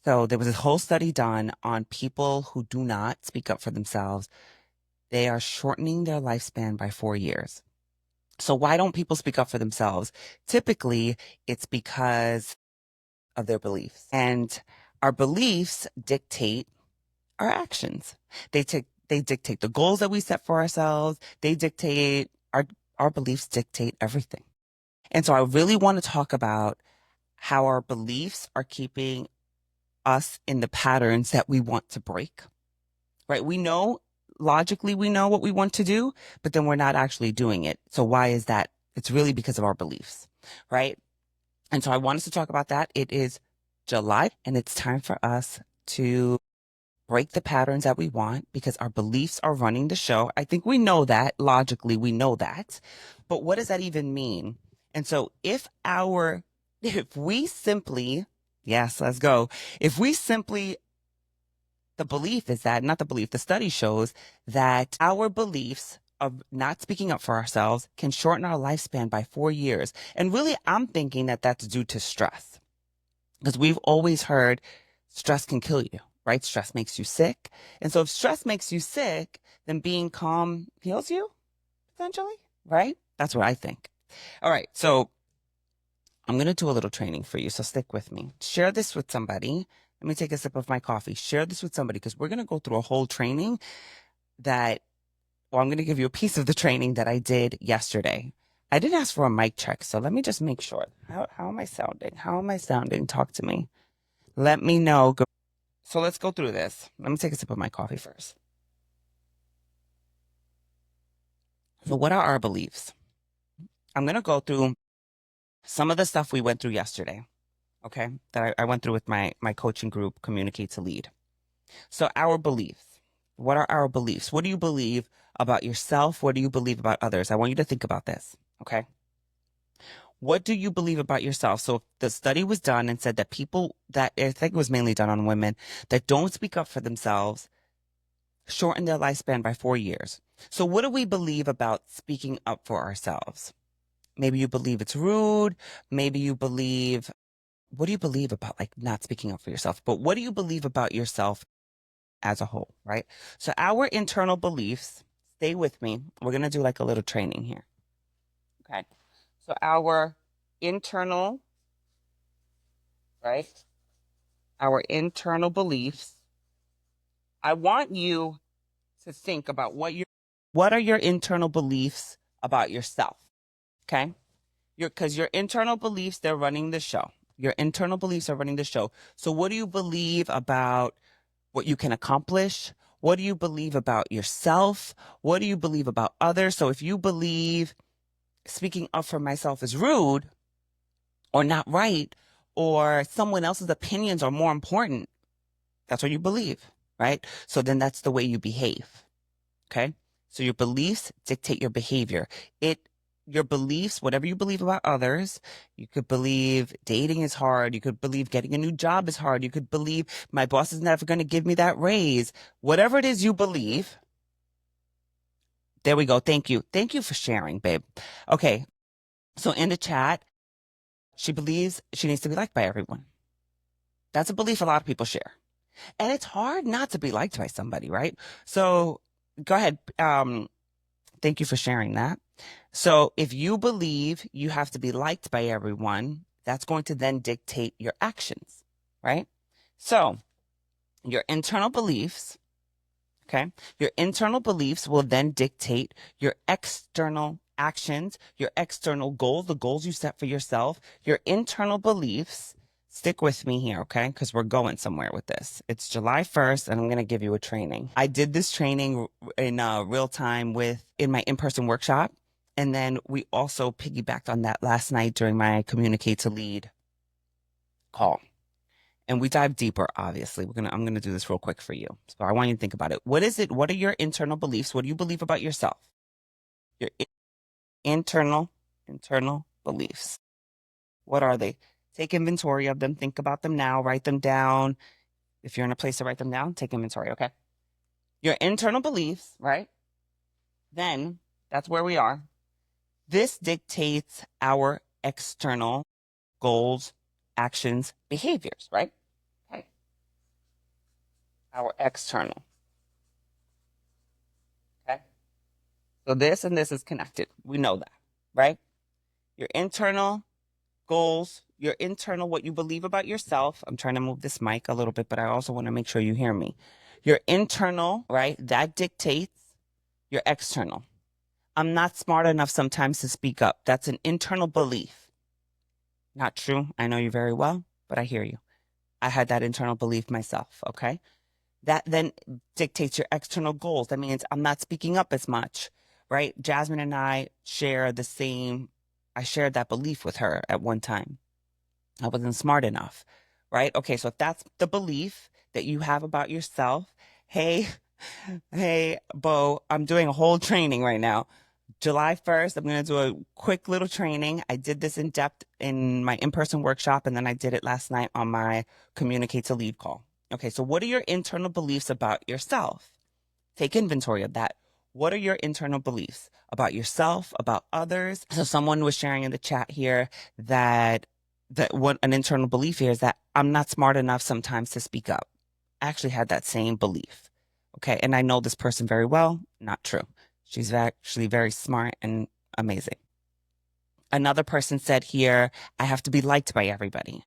So there was a whole study done on people who do not speak up for themselves. They are shortening their lifespan by 4 years. So why don't people speak up for themselves? Typically, it's because of their beliefs. And our beliefs dictate our actions. They dictate the goals that we set for ourselves. They dictate our beliefs dictate everything. And so I really want to talk about how our beliefs are keeping us in the patterns that we want to break. Right? We know logically we know what we want to do, but then we're not actually doing it. So why is that? It's really because of our beliefs, right? And so I want us to talk about that. It is July and it's time for us to break the patterns that we want because our beliefs are running the show. I think we know that logically, we know that, but what does that even mean? And so if we simply, yes, let's go. If we simply, the belief is that, not the belief, the study shows that our beliefs of not speaking up for ourselves can shorten our lifespan by 4 years. And really, I'm thinking that that's due to stress because we've always heard stress can kill you, right? Stress makes you sick. And so if stress makes you sick, then being calm heals you, essentially, right? That's what I think. All right. So I'm going to do a little training for you. So stick with me. Share this with somebody. Let me take a sip of my coffee. Share this with somebody because we're going to go through a whole training I'm going to give you a piece of the training that I did yesterday. I didn't ask for a mic check, so let me just make sure. How am I sounding? How am I sounding? Talk to me. Let me know. So let's go through this. Let me take a sip of my coffee first. So what are our beliefs? I'm going to go through some of the stuff we went through yesterday, okay, that I went through with my coaching group, Communicate to Lead. So our beliefs. What are our beliefs? What do you believe about yourself? What do you believe about others? I want you to think about this, okay? What do you believe about yourself? So the study was done and said that people that, I think it was mainly done on women, that don't speak up for themselves shorten their lifespan by 4 years. So what do we believe about speaking up for ourselves? Maybe you believe it's rude. Maybe you believe, what do you believe about like not speaking up for yourself? But what do you believe about yourself as a whole, right? So our internal beliefs, stay with me. We're going to do like a little training here. Okay. So our internal, right? Our internal beliefs. I want you to think about what are your internal beliefs about yourself? Okay? Because your internal beliefs, they're running the show. Your internal beliefs are running the show. So what do you believe about what you can accomplish? What do you believe about yourself? What do you believe about others? So if you believe speaking up for myself is rude or not right, or someone else's opinions are more important, that's what you believe, right? So then that's the way you behave. Okay. So your beliefs dictate your behavior. Your beliefs, whatever you believe about others, you could believe dating is hard. You could believe getting a new job is hard. You could believe my boss is never going to give me that raise. Whatever it is you believe. There we go. Thank you. Thank you for sharing, babe. Okay. So in the chat, she believes she needs to be liked by everyone. That's a belief a lot of people share. And it's hard not to be liked by somebody, right? So go ahead. Thank you for sharing that. So if you believe you have to be liked by everyone, that's going to then dictate your actions, right? So your internal beliefs, okay? Your internal beliefs will then dictate your external actions, your external goals, the goals you set for yourself, your internal beliefs. Stick with me here, okay? Because we're going somewhere with this. It's July 1st, and I'm going to give you a training. I did this training in real time in my in-person workshop. And then we also piggybacked on that last night during my Communicate to Lead call. And we dive deeper, obviously. I'm gonna do this real quick for you. So I want you to think about it. What is it? What are your internal beliefs? What do you believe about yourself? Your internal beliefs. What are they? Take inventory of them. Think about them now. Write them down. If you're in a place to write them down, take inventory, okay? Your internal beliefs, right? Then that's where we are. This dictates our external goals, actions, behaviors, right? Okay. our external. Okay? So this and this is connected. We know that, right? Your internal goals, your internal, what you believe about yourself. I'm trying to move this mic a little bit, but I also want to make sure you hear me. Your internal, right? That dictates your external. I'm not smart enough sometimes to speak up. That's an internal belief. Not true. I know you very well, but I hear you. I had that internal belief myself. Okay. That then dictates your external goals. That means I'm not speaking up as much, right? Jasmine and I share the same, I shared that belief with her at one time. I wasn't smart enough, right? Okay, so if that's the belief that you have about yourself, hey, hey, Bo, I'm doing a whole training right now. July 1st, I'm going to do a quick little training. I did this in depth in my in-person workshop, and then I did it last night on my Communicate to Lead call. Okay, so what are your internal beliefs about yourself? Take inventory of that. What are your internal beliefs about yourself, about others? So someone was sharing in the chat here that what an internal belief here is that I'm not smart enough sometimes to speak up. I actually had that same belief. Okay, and I know this person very well. Not true. She's actually very smart and amazing. Another person said here, I have to be liked by everybody.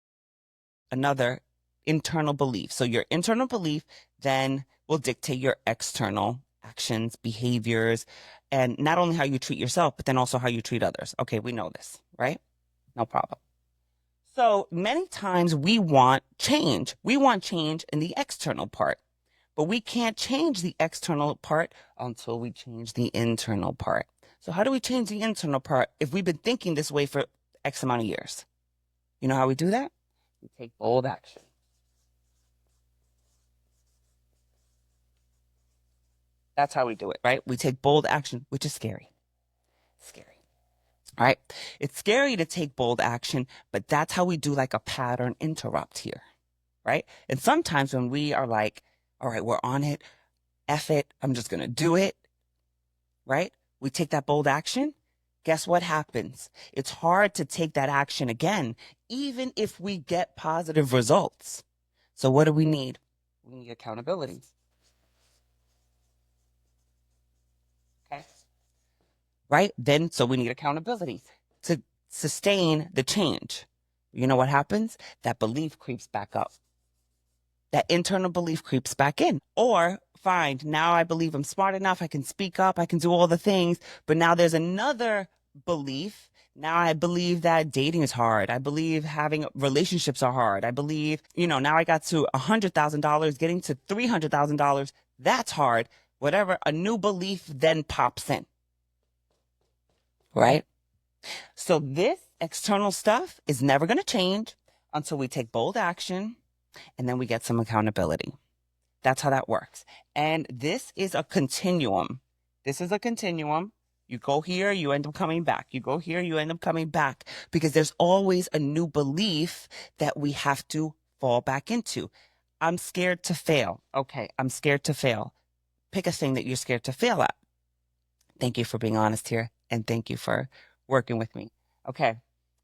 Another internal belief. So your internal belief then will dictate your external actions, behaviors, and not only how you treat yourself, but then also how you treat others. Okay, we know this, right? No problem. So many times we want change. We want change in the external part, but we can't change the external part until we change the internal part. So how do we change the internal part if we've been thinking this way for X amount of years? You know how we do that? We take bold action. That's how we do it, right? We take bold action, which is scary. Scary. All right. It's scary to take bold action, but that's how we do like a pattern interrupt here, right? And sometimes when we are like, all right, we're on it, F it, I'm just going to do it, right? We take that bold action. Guess what happens? It's hard to take that action again, even if we get positive results. So what do we need? We need accountability. Okay. Right? Then, so we need accountability to sustain the change. You know what happens? That belief creeps back up. That internal belief creeps back in. Or, fine, now I believe I'm smart enough, I can speak up, I can do all the things, but now there's another belief. Now I believe that dating is hard. I believe having relationships are hard. I believe, now I got to $100,000, getting to $300,000. That's hard. Whatever, a new belief then pops in. Right? So this external stuff is never going to change until we take bold action and then we get some accountability. That's how that works. And this is a continuum. This is a continuum. You go here, you end up coming back. You go here, you end up coming back because there's always a new belief that we have to fall back into. I'm scared to fail. Okay, I'm scared to fail. Pick a thing that you're scared to fail at. Thank you for being honest here. And thank you for working with me. Okay.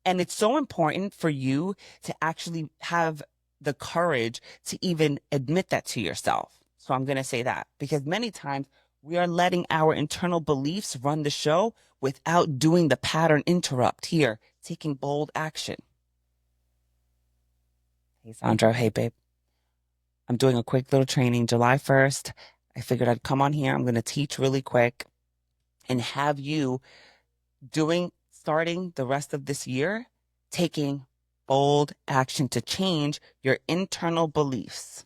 And it's so important for you to actually have the courage to even admit that to yourself. So I'm going to say that because many times we are letting our internal beliefs run the show without doing the pattern interrupt here, taking bold action. Hey, Sandra. Hey, babe. I'm doing a quick little training July 1st. I figured I'd come on here. I'm going to teach really quick and have you starting the rest of this year, taking bold action to change your internal beliefs.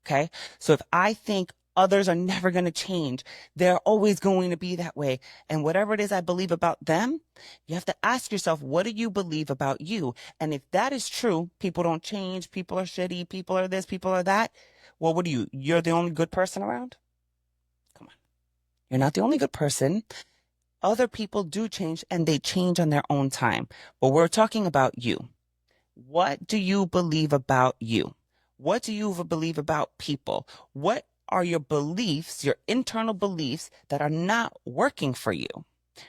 Okay. So if I think others are never going to change, they're always going to be that way. And whatever it is I believe about them, you have to ask yourself, what do you believe about you? And if that is true, people don't change, people are shitty, people are this, people are that. Well, what are you? You're the only good person around? Come on. You're not the only good person. Other people do change and they change on their own time. But we're talking about you. What do you believe about you? What do you believe about people? What are your beliefs, your internal beliefs that are not working for you?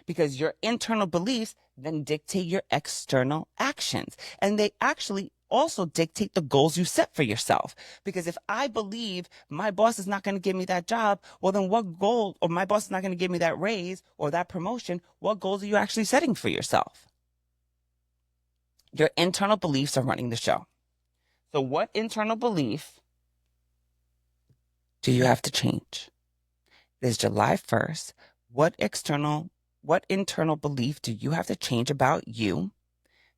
Because your internal beliefs then dictate your external actions. And they actually also dictate the goals you set for yourself. Because if I believe my boss is not going to give me that job, well, then what goal, or my boss is not going to give me that raise or that promotion, what goals are you actually setting for yourself? Your internal beliefs are running the show. So what internal belief do you have to change? It is July 1st. What internal belief do you have to change about you?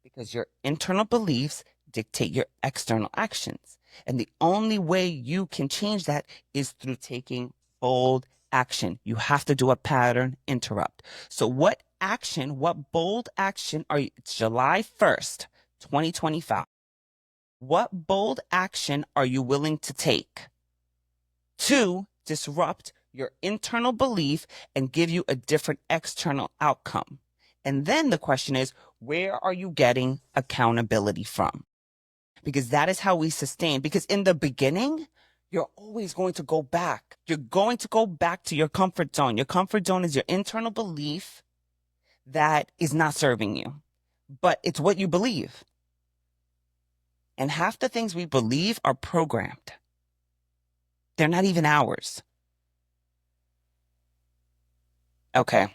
Because your internal beliefs dictate your external actions. And the only way you can change that is through taking bold action. You have to do a pattern interrupt. So what bold action it's July 1st, 2025. What bold action are you willing to take to disrupt your internal belief and give you a different external outcome? And then the question is, where are you getting accountability from? Because that is how we sustain. Because in the beginning, you're always going to go back. You're going to go back to your comfort zone. Your comfort zone is your internal belief that is not serving you, but it's what you believe. And half the things we believe are programmed. They're not even ours. Okay.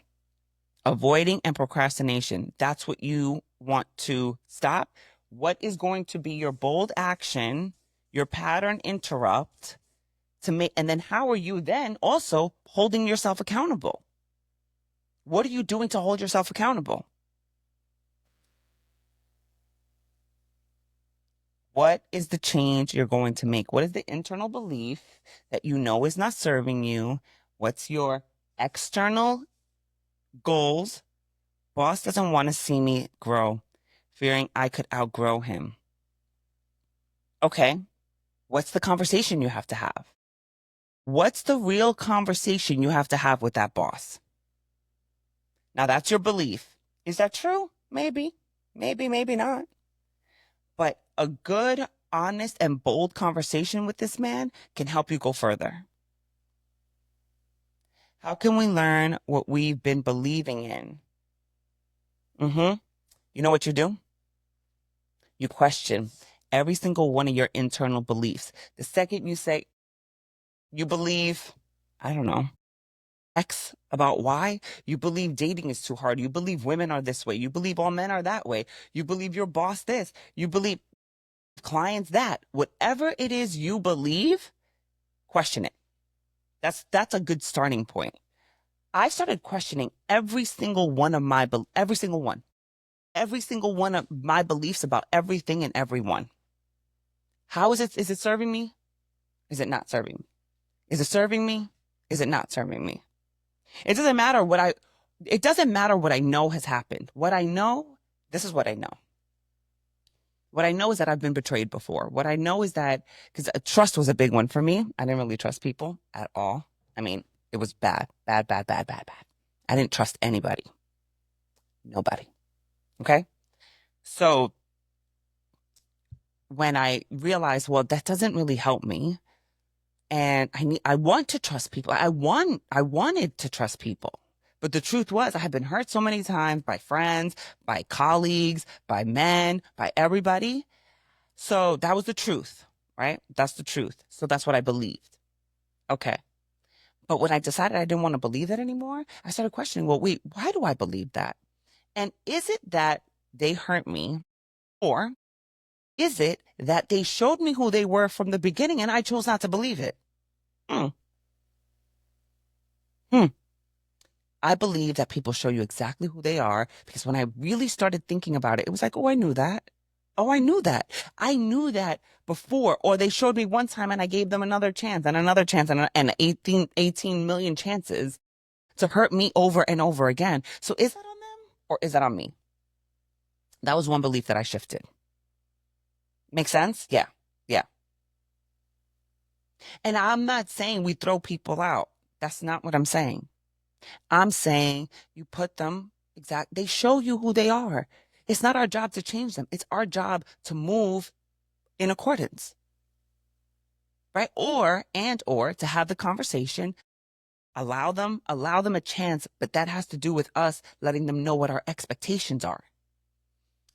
Avoiding and procrastination. That's what you want to stop. What is going to be your bold action, your pattern interrupt to make, and then how are you then also holding yourself accountable? What are you doing to hold yourself accountable? What is the change you're going to make? What is the internal belief that you know is not serving you? What's your external goals? Boss doesn't want to see me grow, fearing I could outgrow him. Okay, what's the conversation you have to have? What's the real conversation you have to have with that boss? Now that's your belief. Is that true? Maybe, maybe not. But a good, honest, and bold conversation with this man can help you go further. How can we learn what we've been believing in? You know what you do? You question every single one of your internal beliefs. The second you say, you believe, I don't know, X about Y, you believe dating is too hard. You believe women are this way. You believe all men are that way. You believe your boss this. You believe clients that. Whatever it is you believe, question it. That's a good starting point. I started questioning every single one of my beliefs about everything and everyone. How is it? Is it serving me? Is it not serving me? Is it serving me? Is it not serving me? It doesn't matter what I know has happened. This is what I know. What I know is that I've been betrayed before. What I know is that, because trust was a big one for me. I didn't really trust people at all. I mean, it was bad. I didn't trust anybody. Nobody. Okay? So when I realized, well, that doesn't really help me. And I want to trust people. I wanted to trust people. But the truth was I had been hurt so many times by friends, by colleagues, by men, by everybody. So that was the truth, right? That's the truth. So that's what I believed. Okay. But when I decided I didn't want to believe that anymore, I started questioning, well, wait, why do I believe that? And is it that they hurt me, or is it that they showed me who they were from the beginning and I chose not to believe it? I believe that people show you exactly who they are, because when I really started thinking about it, it was like, oh, I knew that. Oh, I knew that. I knew that before. Or they showed me one time and I gave them another chance and 18 million chances to hurt me over and over again. So is that on them or is that on me? That was one belief that I shifted. Make sense? Yeah. And I'm not saying we throw people out. That's not what I'm saying. I'm saying you put them they show you who they are. It's not our job to change them. It's our job to move in accordance. Right? Or to have the conversation, allow them a chance, but that has to do with us letting them know what our expectations are.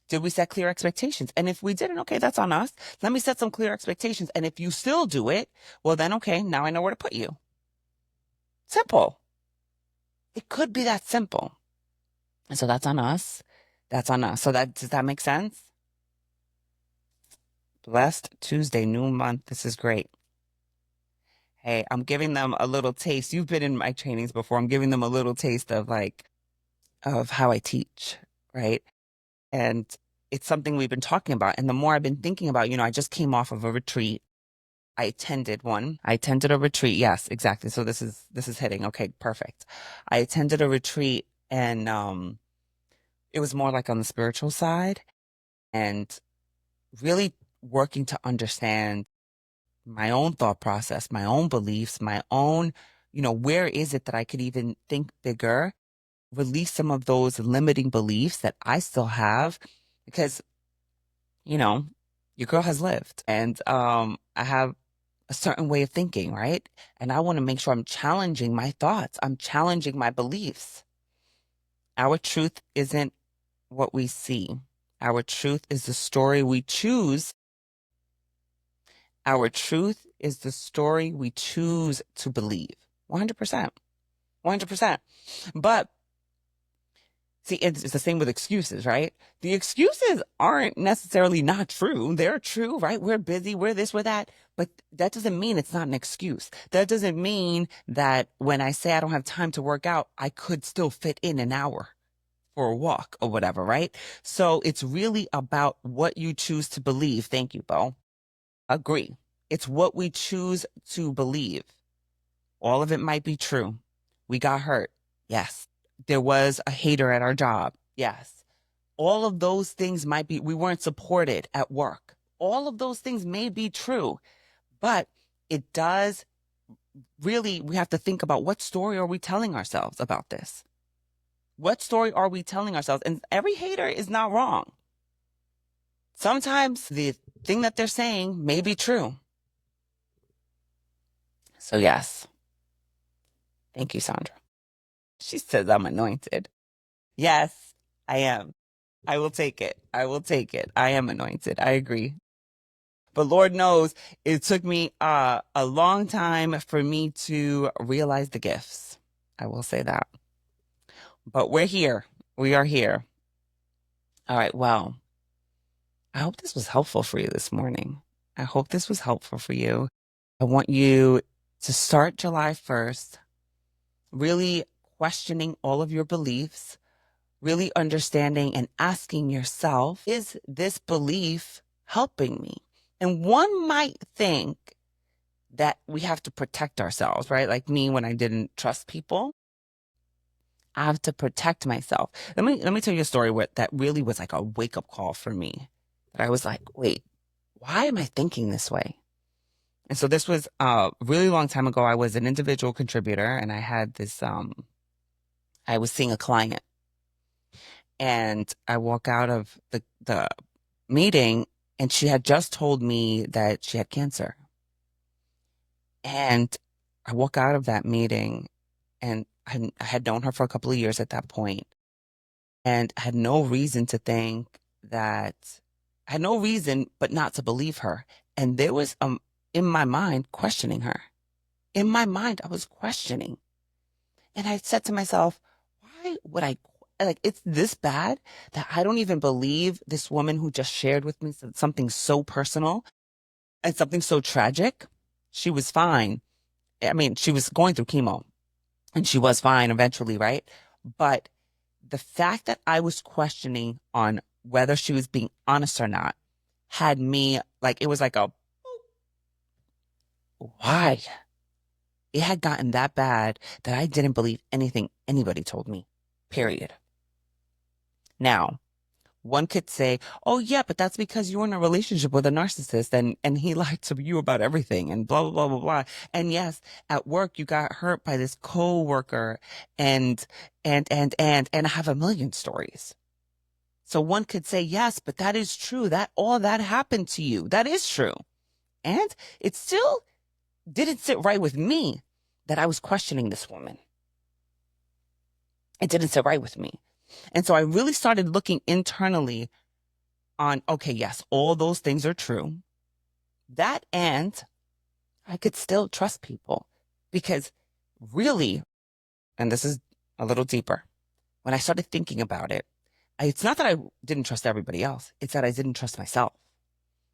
Did we set clear expectations? And if we didn't, okay, that's on us. Let me set some clear expectations. And if you still do it, well, then, okay, now I know where to put you. Simple. It could be that simple. And so that's on us. That's on us. So does that make sense? Blessed Tuesday, new month. This is great. Hey, I'm giving them a little taste. You've been in my trainings before. I'm giving them a little taste of of how I teach, right? And it's something we've been talking about. And the more I've been thinking about, I just came off of a retreat. I attended one. I attended a retreat. Yes, exactly. So this is hitting. Okay, perfect. I attended a retreat, and it was more like on the spiritual side, and really working to understand my own thought process, my own beliefs, my own, where is it that I could even think bigger, release some of those limiting beliefs that I still have, because, your girl has lived, and I have a certain way of thinking, right? And I want to make sure I'm challenging my thoughts. I'm challenging my beliefs. Our truth isn't what we see. Our truth is the story we choose. Our truth is the story we choose to believe. 100%. 100%. But see, it's the same with excuses, right? The excuses aren't necessarily not true. They're true, right? We're busy, we're this, we're that. But that doesn't mean it's not an excuse. That doesn't mean that when I say I don't have time to work out, I could still fit in an hour for a walk or whatever, right? So it's really about what you choose to believe. Thank you, Bo. Agree. It's what we choose to believe. All of it might be true. We got hurt. Yes. There was a hater at our job. Yes. All of those things might be, we weren't supported at work. All of those things may be true, but it does really, we have to think about what story are we telling ourselves about this? What story are we telling ourselves? And every hater is not wrong. Sometimes the thing that they're saying may be true. So yes. Thank you, Sandra. She says I'm anointed. Yes, I am. I will take it. I will take it. I am anointed. I agree. But Lord knows it took me a long time for me to realize the gifts. I will say that. But we're here. We are here. All right. Well, I hope this was helpful for you this morning. I hope this was helpful for you. I want you to start July 1st, really questioning all of your beliefs, really understanding and asking yourself, is this belief helping me? And one might think that we have to protect ourselves, right? Like me, when I didn't trust people, I have to protect myself. Let me tell you a story that really was like a wake up call for me. That I was like, wait, why am I thinking this way? And so this was a really long time ago. I was an individual contributor, and I had this, I was seeing a client, and I walk out of the meeting, and she had just told me that she had cancer. And I walk out of that meeting, and I had known her for a couple of years at that point, and had no reason to think that, I had no reason but not to believe her. And there was in my mind questioning her. In my mind, I was questioning. And I said to myself, why would I, like, it's this bad that I don't even believe this woman who just shared with me something so personal and something so tragic. She was fine. I mean, she was going through chemo, and she was fine eventually, right? But the fact that I was questioning on whether she was being honest or not had me, like, it was like a, why? It had gotten that bad that I didn't believe anything anybody told me, period. Now, one could say, oh yeah, but that's because you were in a relationship with a narcissist, and he lied to you about everything and blah, blah, blah, blah, blah. And yes, at work, you got hurt by this coworker and I have a million stories. So one could say, yes, but that is true. That all that happened to you. That is true. And it still didn't sit right with me that I was questioning this woman. It didn't sit right with me. And so I really started looking internally on, okay, yes, all those things are true. That, and I could still trust people because really, and this is a little deeper, when I started thinking about it, it's not that I didn't trust everybody else. It's that I didn't trust myself.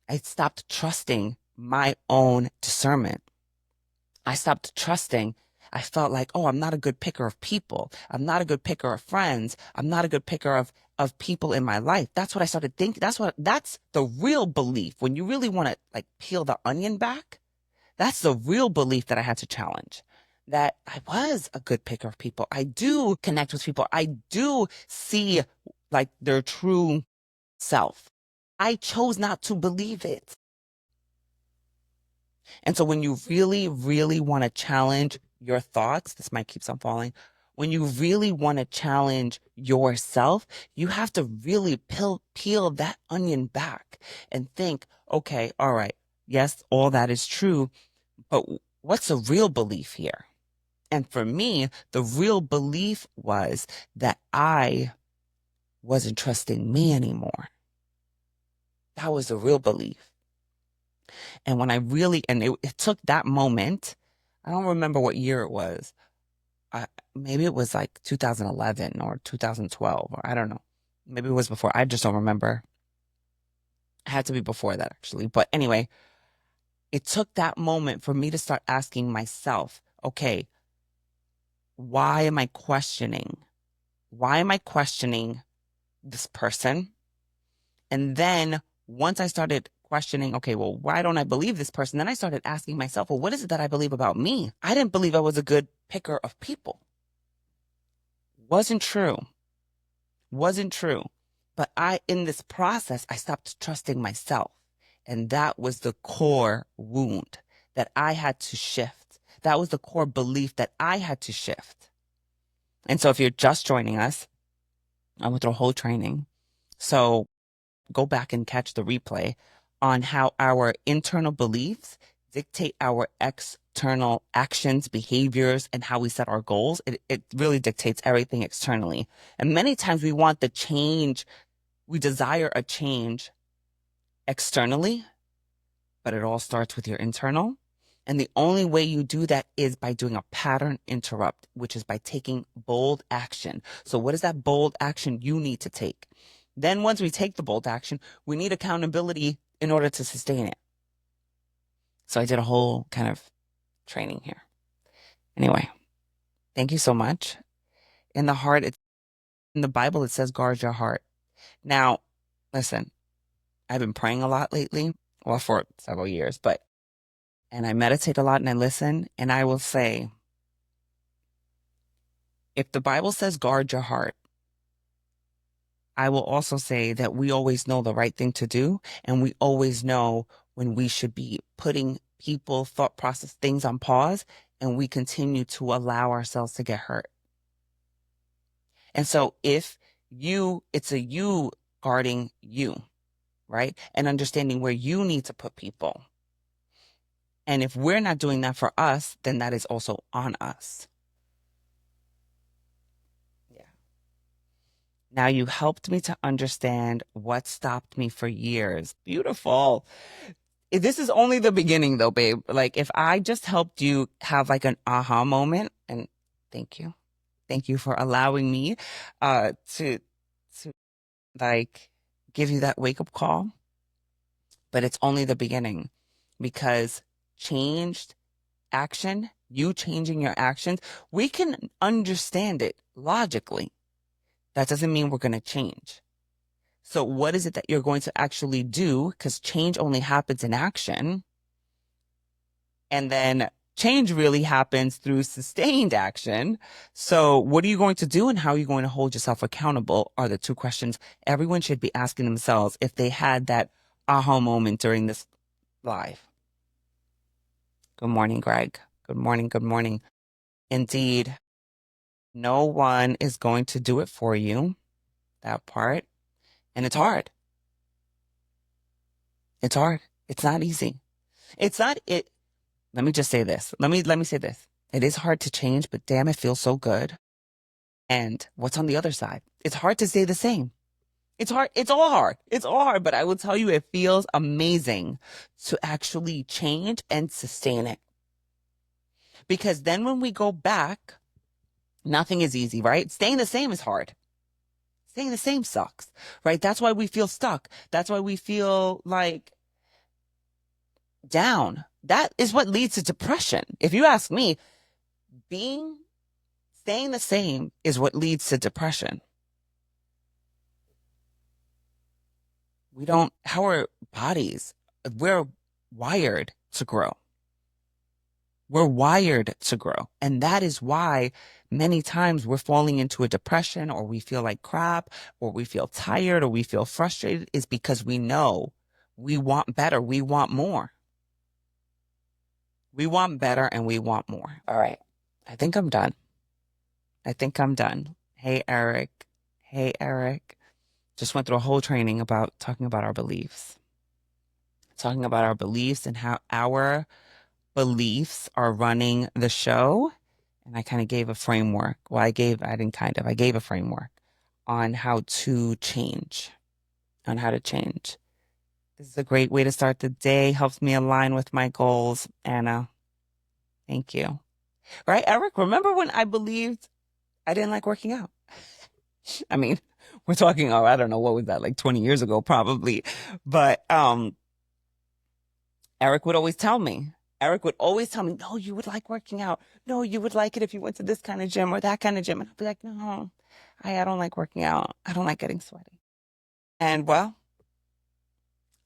I stopped trusting my own discernment. I stopped trusting. I felt like, oh, I'm not a good picker of people. I'm not a good picker of friends. I'm not a good picker of people in my life. That's what I started thinking. That's the real belief. When you really want to like peel the onion back, that's the real belief that I had to challenge. That I was a good picker of people. I do connect with people. I do see like their true self. I chose not to believe it. And so when you really, really want to challenge your thoughts, this mic keeps on falling. When you really want to challenge yourself, you have to really peel that onion back and think, okay, all right, yes, all that is true, but what's the real belief here? And for me, the real belief was that I wasn't trusting me anymore. That was the real belief. And when I really, and it took that moment, I don't remember what year it was. Maybe it was like 2011 or 2012, or I don't know. Maybe it was before. I just don't remember. It had to be before that, actually. But anyway, it took that moment for me to start asking myself, okay, why am I questioning? Why am I questioning this person? And then once I started questioning, okay, well, why don't I believe this person? Then I started asking myself, well, what is it that I believe about me? I didn't believe I was a good picker of people. Wasn't true. Wasn't true. But in this process, I stopped trusting myself. And that was the core wound that I had to shift. That was the core belief that I had to shift. And so if you're just joining us, I went through a whole training. So go back and catch the replay on how our internal beliefs dictate our external actions, behaviors, and how we set our goals. It really dictates everything externally. And many times we want the change, we desire a change externally, but it all starts with your internal. And the only way you do that is by doing a pattern interrupt, which is by taking bold action. So what is that bold action you need to take? Then once we take the bold action, we need accountability in order to sustain it. So I did a whole kind of training here. Anyway, thank you so much. In the heart, in the Bible, it says guard your heart. Now, listen, I've been praying a lot lately, well, for several years, and I meditate a lot and I listen, and I will say, if the Bible says guard your heart, I will also say that we always know the right thing to do, and we always know when we should be putting people, thought process, things on pause, and we continue to allow ourselves to get hurt. And so it's a you guarding you, right? And understanding where you need to put people. And if we're not doing that for us, then that is also on us. Yeah. Now you helped me to understand what stopped me for years. Beautiful. This is only the beginning though, babe. Like if I just helped you have like an aha moment, and thank you. Thank you for allowing me to like give you that wake up call. But it's only the beginning, because changed action, you changing your actions, we can understand it logically. That doesn't mean we're going to change. So what is it that you're going to actually do? Because change only happens in action. And then change really happens through sustained action. So what are you going to do, and how are you going to hold yourself accountable are the two questions everyone should be asking themselves if they had that aha moment during this live. Good morning, Greg. Good morning. Good morning. Indeed, no one is going to do it for you, that part. And it's hard. It's hard. It's not easy. It's not it. Let me just say this. Let me say this. It is hard to change, but damn, it feels so good. And what's on the other side? It's hard to stay the same. It's hard. It's all hard. It's all hard, but I will tell you, it feels amazing to actually change and sustain it. Because then when we go back, nothing is easy, right? Staying the same is hard. Staying the same sucks, right? That's why we feel stuck. That's why we feel like down. That is what leads to depression. If you ask me, staying the same is what leads to depression. Our bodies, we're wired to grow. We're wired to grow. And that is why many times we're falling into a depression, or we feel like crap, or we feel tired, or we feel frustrated, is because we know we want better. We want more. We want better and we want more. All right. I think I'm done. Hey, Eric. Hey, Eric. Just went through a whole training about talking about our beliefs. Talking about our beliefs and how our beliefs are running the show. And I kind of gave a framework. Well, I gave a framework on how to change. This is a great way to start the day. Helps me align with my goals. Anna, thank you. Right, Eric? Remember when I believed I didn't like working out? I mean, we're talking, I don't know, what was that, like 20 years ago, probably. But Eric would always tell me, no, you would like working out. No, you would like it if you went to this kind of gym or that kind of gym. And I'd be like, no, I don't like working out. I don't like getting sweaty. And well,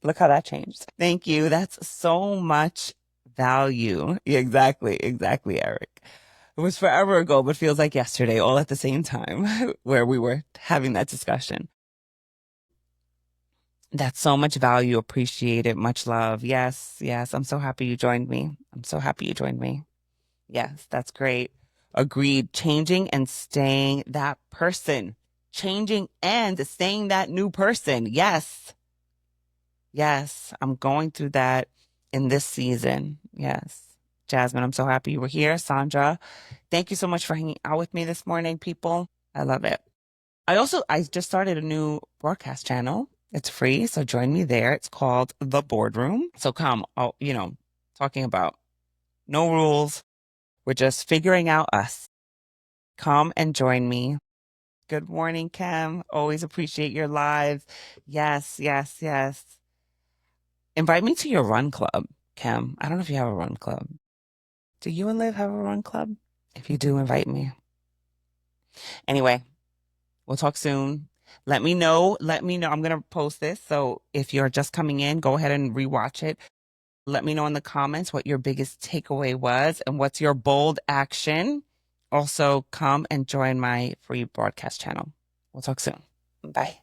look how that changed. Thank you. That's so much value. Exactly, Eric. It was forever ago, but feels like yesterday, all at the same time, where we were having that discussion. That's so much value. Appreciate it. Much love. Yes. I'm so happy you joined me. Yes, that's great. Agreed. Changing and staying that person. Changing and staying that new person. Yes. I'm going through that in this season. Yes. Jasmine, I'm so happy you were here. Sandra, thank you so much for hanging out with me this morning, people. I love it. I just started a new broadcast channel. It's free, so join me there. It's called The Boardroom. So come, talking about no rules. We're just figuring out us. Come and join me. Good morning, Kim. Always appreciate your lives. Yes. Invite me to your run club, Kim. I don't know if you have a run club. Do you and Liv have a run club? If you do, invite me. Anyway, we'll talk soon. Let me know. I'm going to post this. So if you're just coming in, go ahead and rewatch it. Let me know in the comments what your biggest takeaway was and what's your bold action. Also, come and join my free broadcast channel. We'll talk soon. Bye.